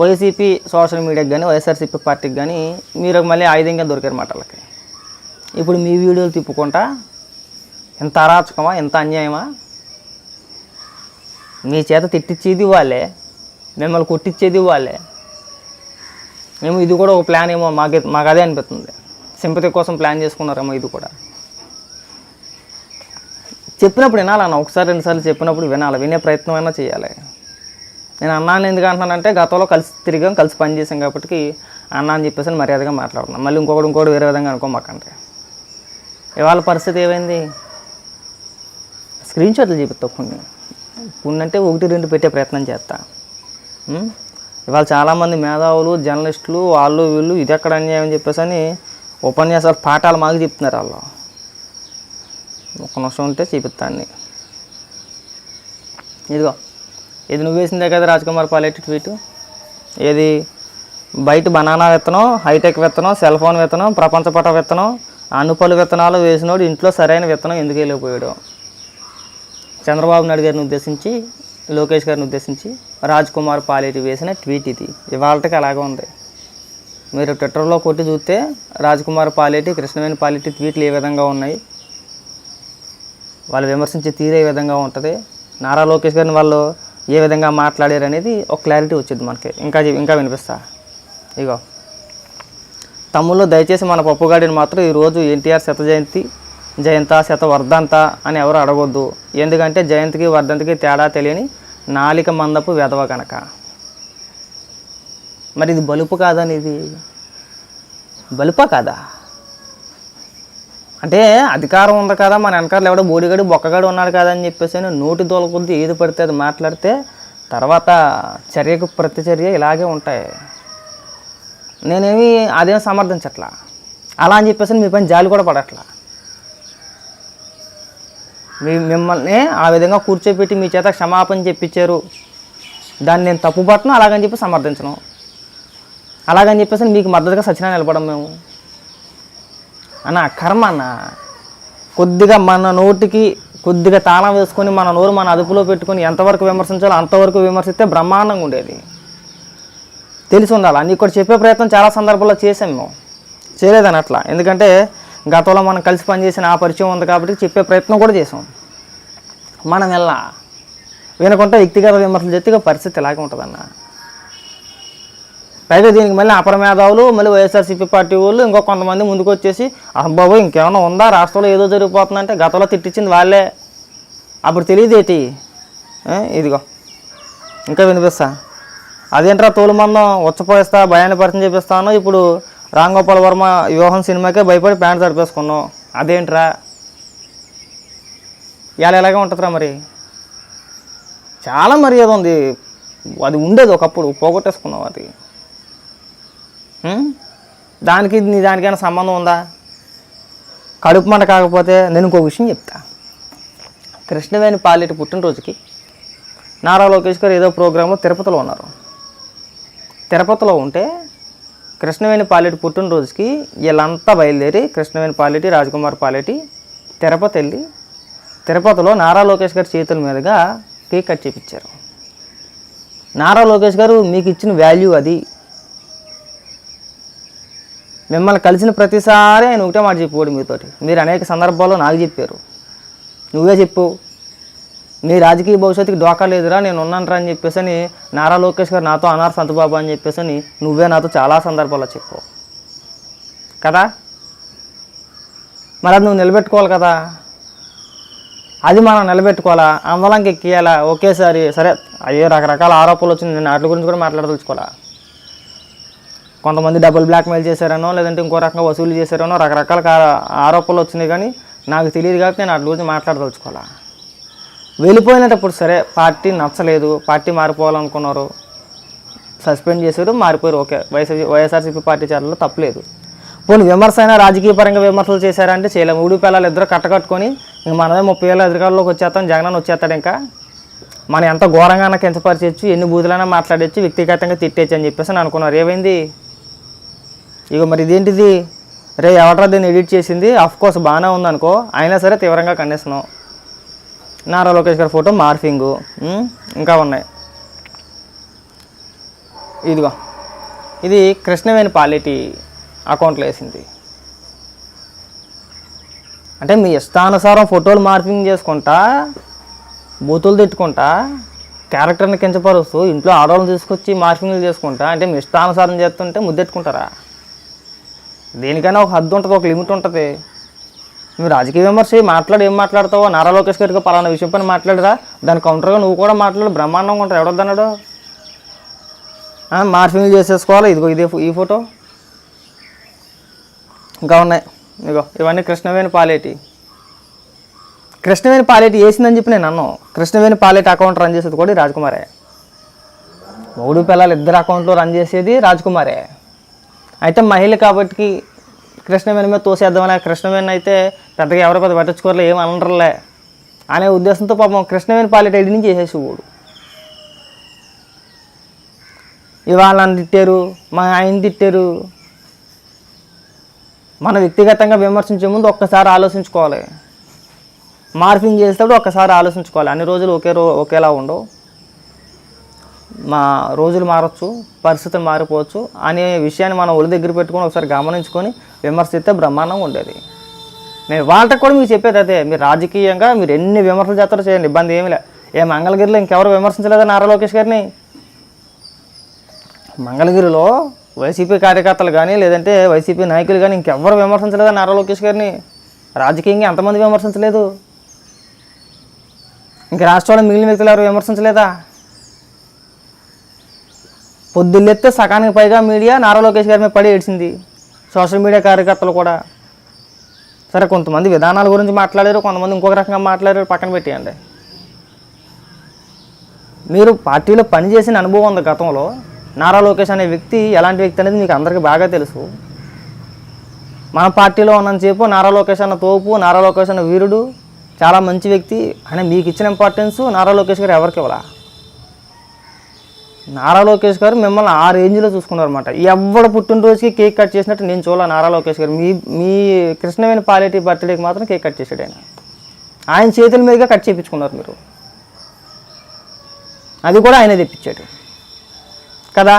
YCP social మీడియాకి కానీ వైఎస్ఆర్సీపీ పార్టీకి కానీ మీరు మళ్ళీ ఆయుధంగా దొరికారు మాటలకి. ఇప్పుడు మీ వీడియోలు తిప్పుకుంటా ఎంత అరాచకమా, ఎంత అన్యాయమా? మీ చేత తిట్టించేది వాళ్ళే, మిమ్మల్ని కొట్టించేది వాళ్ళే. మేము ఇది కూడా ఒక ప్లాన్ ఏమో మాకు అదే అనిపిస్తుంది. సింపతి కోసం ప్లాన్ చేసుకున్నారేమో ఇది కూడా. చెప్పినప్పుడు వినాలన్న, ఒకసారి రెండుసార్లు చెప్పినప్పుడు వినాలి, వినే ప్రయత్నం అయినా చేయాలి. నేను అన్నాను ఎందుకు అంటున్నానంటే గతంలో కలిసి తిరిగాం, కలిసి పనిచేసాం కాబట్టి అన్న అని చెప్పేసి మర్యాదగా మాట్లాడుతున్నాం. మళ్ళీ ఇంకొకటి వేరే విధంగా అనుకోమాకంటే. ఇవాళ పరిస్థితి ఏమైంది? స్క్రీన్ షాట్లు చూపిస్తా కొన్ని అంటే 1-2 పెట్టే ప్రయత్నం చేస్తా. ఇవాళ చాలామంది మేధావులు, జర్నలిస్టులు, వాళ్ళు వీళ్ళు ఇది ఎక్కడ అన్యాయం అని చెప్పేసి అని ఉపన్యాసాలు, పాఠాలు మాకు చెప్తున్నారు. వాళ్ళు ఒక్క నిమిషం ఉంటే చూపిస్తాను. ఇదిగో, ఇది నువ్వు వేసిందే కదా రాజ్కుమార్ పాలేటి ట్వీట్. ఏది? బయట బనానా విత్తనం, హైటెక్ విత్తనం, సెల్ ఫోన్ విత్తనం, ప్రపంచపట విత్తనం, అనుపలు విత్తనాలు వేసినోడు ఇంట్లో సరైన విత్తనం ఎందుకు వెళ్ళిపోయాడు? చంద్రబాబు నాయుడు గారిని ఉద్దేశించి, లోకేష్ గారిని ఉద్దేశించి రాజ్కుమార్ పాలేటి వేసిన ట్వీట్ ఇది. ఇవాళకి అలాగే ఉంది. మీరు ట్విట్టర్లో కొట్టి చూస్తే రాజ్కుమార్ పాలేటి, కృష్ణవేణి పాలేటి ట్వీట్లు ఏ విధంగా ఉన్నాయి, వాళ్ళు విమర్శించే తీరే ఏ విధంగా ఉంటుంది, నారా లోకేష్ గారిని వాళ్ళు ఏ విధంగా మాట్లాడారు అనేది ఒక క్లారిటీ వచ్చింది మనకి. ఇంకా వినిపిస్తా. ఇగో, తమ్ముళ్ళు దయచేసి మన పప్పుగాడిని మాత్రం ఈరోజు ఎన్టీఆర్ శత వర్ధంత అని ఎవరు అడగొద్దు. ఎందుకంటే జయంతికి వర్ధంతికి తేడా తెలియని నాలిక మందపు వెధవ కనుక. మరి ఇది బలుపు కాదని, ఇది బలుపా కాదా? అంటే అధికారం ఉంది కదా, మన వెనకాల ఎవడో బోడిగాడు బొక్కగాడు ఉన్నాడు కదా అని చెప్పేసి నోటి దోల కొద్ది ఏది పడితే అది మాట్లాడితే తర్వాత చర్యకు ప్రతిచర్య ఇలాగే ఉంటాయి. నేనేమి అదేం సమర్థించట్లా, అలా అని చెప్పేసి మీ పైన జాలి కూడా పడట్లా. మిమ్మల్ని ఆ విధంగా కూర్చోబెట్టి మీ చేత క్షమాపణ చెప్పించారు, దాన్ని నేను తప్పుపట్టను, అలాగని చెప్పి సమర్థించను. అలాగని చెప్పేసి మీకు మద్దతుగా సచినా నిలబడం మేము అన్న కర్మ అన్న. కొద్దిగా మన నోటికి కొద్దిగా తాళం వేసుకొని మన నోరు మన అదుపులో పెట్టుకొని ఎంతవరకు విమర్శించాలో అంతవరకు విమర్శిస్తే బ్రహ్మాండంగా ఉండేది. తెలిసి ఉండాలి. అన్నీ కూడా చెప్పే ప్రయత్నం చాలా సందర్భాల్లో చేసాం, మేము చేయలేదని అట్లా. ఎందుకంటే గతంలో మనం కలిసి పనిచేసిన ఆ పరిచయం ఉంది కాబట్టి చెప్పే ప్రయత్నం కూడా చేసాం. మనం వినకుండా వ్యక్తిగత విమర్శలు చేస్తే పరిస్థితి ఇలాగే ఉంటుందన్న. పైగా దీనికి మళ్ళీ అపరమేధావులు, మళ్ళీ వైఎస్ఆర్సీపీ పార్టీ వాళ్ళు ఇంకో కొంతమంది ముందుకు వచ్చేసి బాబు ఇంకేమైనా ఉందా, రాష్ట్రంలో ఏదో జరిగిపోతుందంటే గతంలో తిట్టించింది వాళ్ళే, అప్పుడు తెలియదేటి. ఇదిగో ఇంకా వినిపిస్తా. అదేంట్రా తోలుమందం ఉచ్చపోయిస్తా, భయాన్ని పరిచయం చేపిస్తాను, ఇప్పుడు రామ్ గోపాల్ వర్మ వ్యూహం సినిమాకే భయపడి ప్యాంట్ తడిపేసుకున్నాం, అదేంట్రా? ఇవాళ ఎలాగే ఉంటుందిరా? మరి చాలా మర్యాద ఉంది, అది ఉండేది ఒకప్పుడు, పోగొట్టేసుకున్నావు. అది దానికైనా సంబంధం ఉందా? కడుపు మంట కాకపోతే నేను ఇంకో విషయం చెప్తా. కృష్ణవేణి పాలేటి పుట్టినరోజుకి నారా లోకేష్ గారు ఏదో ప్రోగ్రాంలో తిరుపతిలో ఉన్నారు. తిరుపతిలో ఉంటే కృష్ణవేణి పాలేటి పుట్టినరోజుకి వీళ్ళంతా బయలుదేరి కృష్ణవేణి పాలేటి, రాజ్కుమార్ పాలేటి తిరుపతి వెళ్ళి తిరుపతిలో నారా లోకేష్ గారి చేతుల మీదుగా కేక్ కట్ చేయించారు. నారా లోకేష్ గారు మీకు ఇచ్చిన వాల్యూ అది. మిమ్మల్ని కలిసిన ప్రతిసారి ఆయన ఒకటే మాట చెప్పేవాడు మీతోటి. మీరు అనేక సందర్భాల్లో నాకు చెప్పారు, నువ్వే చెప్పు, నీ రాజకీయ భవిష్యత్తుకి డోకా లేదురా, నేను ఉన్నానరా అని చెప్పేసి అని నారా లోకేష్ గారు నాతో అన్నారు సంతబాబు అని చెప్పేసి అని నువ్వే నాతో చాలా సందర్భాల్లో చెప్పావు కదా. మరి అది నువ్వు నిలబెట్టుకోవాలి కదా. అది మనం నిలబెట్టుకోవాలా, అందలంకి ఎక్కియాలా ఒకేసారి? సరే, అయ్యే రకరకాల ఆరోపణలు వచ్చింది, నేను వాటి గురించి కూడా మాట్లాడదలుచుకోవాలా. కొంతమంది డబుల్ బ్లాక్మెయిల్ చేశారనో లేదంటే ఇంకో రకంగా వసూలు చేశారనో రకరకాల ఆరోపణలు వచ్చినాయి, కానీ నాకు తెలియదు కాబట్టి నేను వాటి గురించి మాట్లాడదలుచుకోవాలా. వెళ్ళిపోయినప్పుడు సరే, పార్టీ నచ్చలేదు, పార్టీ మారిపోవాలనుకున్నారు, సస్పెండ్ చేశారు, మారిపోయారు, ఓకే, వైఎస్ఆర్సీపీ పార్టీ చేరలో తప్పలేదు. పోనీ విమర్శ అయినా రాజకీయ పరంగా విమర్శలు చేశారంటే చేయలేము. ఊడి పిల్లలు ఇద్దరు కట్టకట్టుకొని ఇంక మనమే 30 ఏళ్ళ అధికారంలోకి వచ్చేస్తాం, జగన్ వచ్చేస్తాడు, ఇంకా మనం ఎంత ఘోరంగా కించపరిచేయచ్చు, ఎన్ని బూతులైనా మాట్లాడచ్చు, వ్యక్తిగతంగా తిట్టేచ్చు అని చెప్పేసి అనుకున్నారు. ఏమైంది? ఇక మరి ఇదేంటిది? రే ఎవడరా దీన్ని ఎడిట్ చేసింది? అఫ్కోర్స్ బాగానే ఉందనుకో, అయినా సరే తీవ్రంగా ఖండిస్తున్నాం. నారా లోకేష్ గారి ఫోటో మార్ఫింగు ఇంకా ఉన్నాయి. ఇదిగో ఇది కృష్ణవేణి పాలిటీ అకౌంట్లో వేసింది. అంటే మీ ఇష్టానుసారం ఫోటోలు మార్పింగ్ చేసుకుంటా, బూతులు తిట్టుకుంటా, క్యారెక్టర్ని కించపరుస్తూ ఇంట్లో ఆడవాళ్ళని తీసుకొచ్చి మార్పింగ్లు చేసుకుంటా, అంటే మీ ఇష్టానుసారం చేస్తుంటే ముద్దెట్టుకుంటారా? దేనికైనా ఒక హద్దు ఉంటుంది, ఒక లిమిట్ ఉంటుంది. నువ్వు రాజకీయ విమర్శ ఏం మాట్లాడతావో, నారా లోకేష్ గారికి పలానా విషయం పని మాట్లాడరా, దాని కౌంటర్గా నువ్వు కూడా మాట్లాడు, బ్రహ్మాండంగా ఉంటావు. ఎవడొద్దన్నాడు? మార్పింగ్లు చేసేసుకోవాలి. ఇదిగో ఈ ఫోటో ఇంకా ఉన్నాయి. ఇదిగో ఇవన్నీ కృష్ణవేణి పాలేటి. కృష్ణవేణి పాలేటి వేసిందని చెప్పి నేను అన్నాను. కృష్ణవేణి పాలేటి అకౌంట్ రన్ చేసేది కూడా రాజ్కుమారే. మూడు పిల్లలు ఇద్దరు అకౌంట్లో రన్ చేసేది రాజ్కుమారే. అయితే మహిళ కాబట్టి కృష్ణవేణి మీద తోసేద్దామని, కృష్ణవేణి అయితే పెద్దగా ఎవరి పెద్ద పట్టించుకోరలే, ఏం అనరలే అనే ఉద్దేశంతో పాపం కృష్ణవేణి పాలేటి ఐడి నుంచి చేసేసేవాడు. ఇవాళ నన్ను తిట్టారు, మా ఆయన తిట్టారు. మన వ్యక్తిగతంగా విమర్శించే ముందు ఒక్కసారి ఆలోచించుకోవాలి. మార్పింగ్ చేసేటప్పుడు ఒక్కసారి ఆలోచించుకోవాలి. అన్ని రోజులు ఒకేలా ఉండవు. మా రోజులు మారచ్చు, పరిస్థితులు మారిపోవచ్చు అనే విషయాన్ని మనం ఒళ్ళు దగ్గర పెట్టుకొని ఒకసారి గమనించుకొని విమర్శిస్తే బ్రహ్మాండంగా ఉండేది. నేను వాళ్ళకి కూడా మీకు చెప్పేది అదే. మీరు రాజకీయంగా మీరు ఎన్ని విమర్శలు చేస్తారో చేయండి, ఇబ్బంది ఏమీ లే. మంగళగిరిలో ఇంకెవరు విమర్శించలేదా నారా లోకేష్ గారిని? మంగళగిరిలో వైసీపీ కార్యకర్తలు కానీ లేదంటే వైసీపీ నాయకులు కానీ ఇంకెవ్వరు విమర్శించలేదా నారా లోకేష్ గారిని? రాజకీయంగా ఎంతమంది విమర్శించలేదు? ఇంక రాష్ట్రంలో మిగిలిన వ్యక్తులు ఎవరు విమర్శించలేదా? పొద్దుల్లెత్తే సగానికి పైగా మీడియా నారా లోకేష్ గారి మీద పడి ఏడ్చింది, సోషల్ మీడియా కార్యకర్తలు కూడా. సరే, కొంతమంది విధానాల గురించి మాట్లాడారు, కొంతమంది ఇంకొక రకంగా మాట్లాడారు, పక్కన పెట్టేయండి. మీరు పార్టీలో పనిచేసిన అనుభవం ఉంది గతంలో. నారా లోకేష్ అనే వ్యక్తి ఎలాంటి వ్యక్తి అనేది మీకు అందరికీ బాగా తెలుసు. మన పార్టీలో ఉన్నంతసేపు నారా లోకేష్ అన్న తోపు, నారా లోకేష్ అన్న వీరుడు, చాలా మంచి వ్యక్తి అని మీకు ఇచ్చిన ఇంపార్టెన్స్ నారా లోకేష్ గారు ఎవరికి ఇవ్వాల? నారా లోకేష్ గారు మిమ్మల్ని ఆ రేంజ్లో చూసుకున్నారు అనమాట. ఎవడ పుట్టినరోజుకి కేక్ కట్ చేసినట్టు నేను చూడాలి నారా లోకేష్ గారు. మీ కృష్ణవేణి పాలేటి బర్త్డేకి మాత్రం కేక్ కట్ చేశాడు ఆయన చేతుల మీదుగా కట్ చేయించుకున్నారు మీరు. అది కూడా ఆయనే తెప్పించాడు కదా.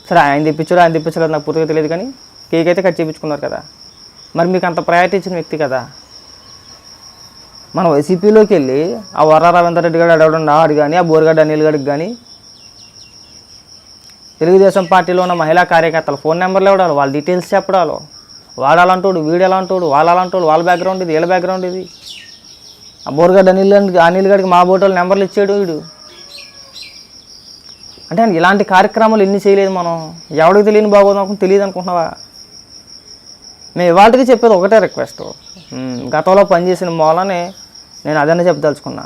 సరే, ఆయన తెప్పించలేదు నాకు పూర్తిగా తెలియదు, కానీ కేక్ అయితే కట్ చేయించుకున్నారు కదా. మరి మీకు అంత ప్రయారిటీ ఇచ్చిన వ్యక్తి కదా. మన వైసీపీలోకి వెళ్ళి ఆ వర్ర రవీందర్ రెడ్డి గారు అడగడం కానీ, ఆ బోరగడ్డ అనిల్ గడికి కానీ, తెలుగుదేశం పార్టీలో ఉన్న మహిళా కార్యకర్తలు ఫోన్ నెంబర్లు ఇవ్వడాలి, వాళ్ళ డీటెయిల్స్ చెప్పడాలు, వాడాలంటాడు, వీడు ఎలా అంటాడు, వాళ్ళంటాడు, వాళ్ళ బ్యాక్గ్రౌండ్ ఇది, వీళ్ళ బ్యాక్గ్రౌండ్ ఇది. ఆ బోరగడ్డ అనిల్ గడికి మా బోటోళ్ళు నెంబర్లు ఇచ్చాడు వీడు. అంటే ఇలాంటి కార్యక్రమాలు ఎన్ని చేయలేదు మనం. ఎవరికి తెలియని బాగోదు తెలియదు అనుకుంటున్నావా? మేము ఇవాళకి చెప్పేది ఒకటే రిక్వెస్ట్. గతంలో పనిచేసిన మూలనే నేను అదనే చెప్పదలుచుకున్నా.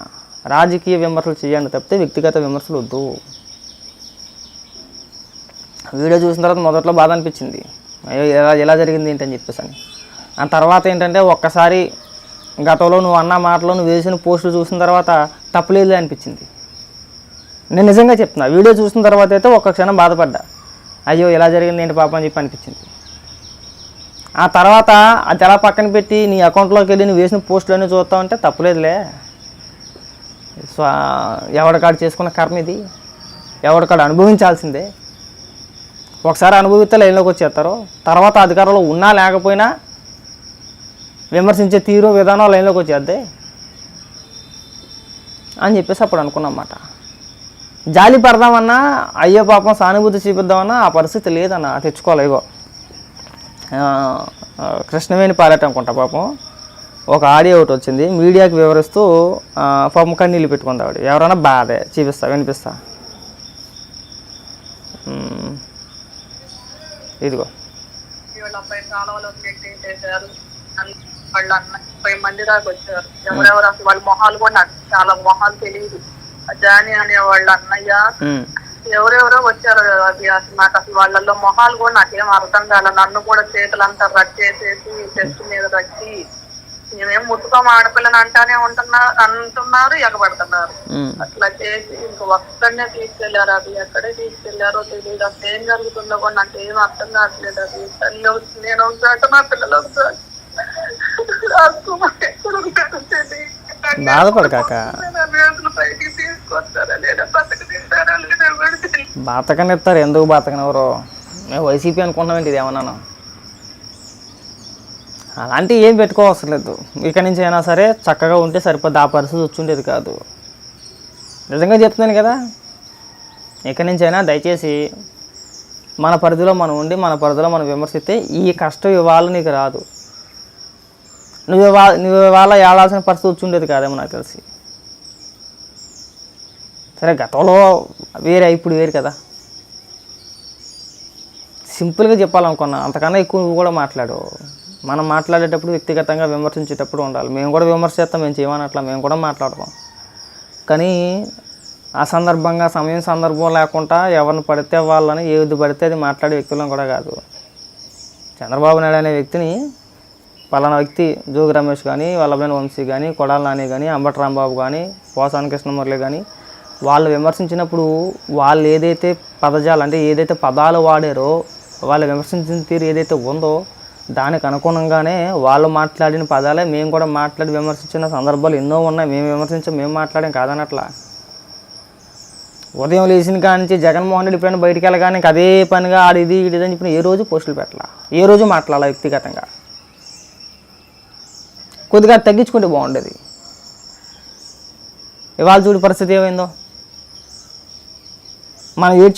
రాజకీయ విమర్శలు చేయండి తప్పితే వ్యక్తిగత విమర్శలు వద్దు. వీడియో చూసిన తర్వాత మొదట్లో బాధ అనిపించింది, ఎలా జరిగింది ఏంటని చెప్పేసి అని. ఆ తర్వాత ఏంటంటే ఒక్కసారి గతంలో నువ్వు అన్న మాటలో నువ్వు వేసిన పోస్టులు చూసిన తర్వాత తప్పలేదు అనిపించింది. నేను నిజంగా చెప్తున్నా, వీడియో చూసిన తర్వాత అయితే ఒక్క క్షణం బాధపడ్డా, అయ్యో ఎలా జరిగింది ఏంటి పాపం అని చెప్పి అనిపించింది. ఆ తర్వాత అది ఎలా పక్కన పెట్టి నీ అకౌంట్లోకి వెళ్ళి నువ్వు వేసిన పోస్టులన్నీ చూస్తా ఉంటే తప్పులేదులే, ఎవడికాడు చేసుకున్న కర్మ ఇది, ఎవడికాడు అనుభవించాల్సిందే. ఒకసారి అనుభవిస్తే లైన్లోకి వచ్చేస్తారు, తర్వాత అధికారంలో ఉన్నా లేకపోయినా విమర్శించే తీరు విధానం లైన్లోకి వచ్చేద్దే అని చెప్పేసి అప్పుడు అనుకున్నమాట. జాలి పడదామన్నా, అయ్యో పాపం సానుభూతి చూపిద్దామన్నా ఆ పరిస్థితి లేదన్న. తెచ్చుకోవాలి. ఇగో కృష్ణవేణి పాలేట అనుకుంటా పాపం ఒక ఆడియో ఒకటి వచ్చింది, మీడియాకి వివరిస్తూ పాపం కన్నీళ్ళు పెట్టుకుంది ఆవిడ. ఎవరైనా బాధే వినిపిస్తా. ఇదిగో వాళ్ళు 50 మంది దాకా వచ్చారు. ఎవరెవరు అసలు వాళ్ళ మొహాలు కూడా నాకు చాలా మొహాలు తెలియదు. జాని అనే వాళ్ళ అన్నయ్య ఎవరెవరో వచ్చారు. అది అసలు నాకు అసలు వాళ్ళల్లో మొహాలు కూడా నాకేం అర్థం కాల. నన్ను కూడా చేతులంతా రచ్చేసేసి చెస్ట్ మీద రచ్చి మేమేం ముట్టుకోమ ఆడపిల్లని అంటున్నారు, ఎగబడుతున్నారు. అట్లా చేసి ఇంక ఒక్కడనే తీసుకెళ్లారు. అది ఎక్కడే తీసుకెళ్లారో తెలియదు. అసలు ఏం జరుగుతుందో కూడా నాకు ఏం అర్థం కావట్లేదు. అది తల్లి నేను ఒకసారి, మా పిల్లలు ఒకసారి బాధపడకాక బయటికి తీసుకొస్తారా లేదా బతక తింటారా లేదా బాతకనిస్తారు, ఎందుకు బాతకనివ్వరు? మేము వైసీపీ అనుకుంటున్నామేంటి ఇది ఏమన్నాను? అలాంటివి ఏం పెట్టుకోవసరం లేదు. ఇక్కడి నుంచి అయినా సరే చక్కగా ఉంటే సరిపోద్ది. ఆ పరిస్థితి వచ్చి ఉండేది కాదు. నిజంగా చెప్తున్నాను కదా. ఇక్కడి నుంచి అయినా దయచేసి మన పరిధిలో మనం ఉండి మన పరిధిలో మనం విమర్శిస్తే ఈ కష్టం ఇవాళ నీకు రాదు. నువ్వు ఇవాళ ఏడాల్సిన పరిస్థితి వచ్చి ఉండేది కాదేమో నాకు తెలిసి. సరే గతంలో వేరే, ఇప్పుడు వేరు కదా. సింపుల్గా చెప్పాలనుకున్నా, అంతకన్నా ఎక్కువ నువ్వు కూడా మాట్లాడు. మనం మాట్లాడేటప్పుడు వ్యక్తిగతంగా విమర్శించేటప్పుడు ఉండాలి. మేము కూడా విమర్శ చేస్తాం, మేము చేయమనట్లా, మేము కూడా మాట్లాడతాం. కానీ ఆ సందర్భంగా సందర్భం లేకుండా ఎవరిని పడితే వాళ్ళని ఏది పడితే అది మాట్లాడే వ్యక్తులను కూడా కాదు. చంద్రబాబు నాయుడు అనే వ్యక్తిని పలానా వ్యక్తి జోగి రమేష్ కానీ, వల్లభనేని వంశీ కానీ, కొడాల నాని కానీ, అంబటి రాంబాబు కానీ, పోసాని కృష్ణమురళి కానీ వాళ్ళు విమర్శించినప్పుడు వాళ్ళు ఏదైతే పదజాలు అంటే ఏదైతే పదాలు వాడారో, వాళ్ళు విమర్శించిన తీరు ఏదైతే ఉందో దానికి అనుగుణంగానే వాళ్ళు మాట్లాడిన పదాలే మేము కూడా మాట్లాడి విమర్శించిన సందర్భాలు ఎన్నో ఉన్నాయి. మేము మాట్లాడాం కాదనట్లా. ఉదయం లేచిన కాడి నుంచి జగన్మోహన్ రెడ్డి ఎప్పుడైనా బయటికి వెళ్ళగానే అదే పనిగా ఆడిది అని చెప్పిన ఏ రోజు పోస్టులు పెట్టాలా, ఏ రోజు మాట్లాడాలి వ్యక్తిగతంగా. కొద్దిగా తగ్గించుకుంటే బాగుండేది. ఇవాళ చూడు పరిస్థితి ఏమైందో. మనం ఏడ్చి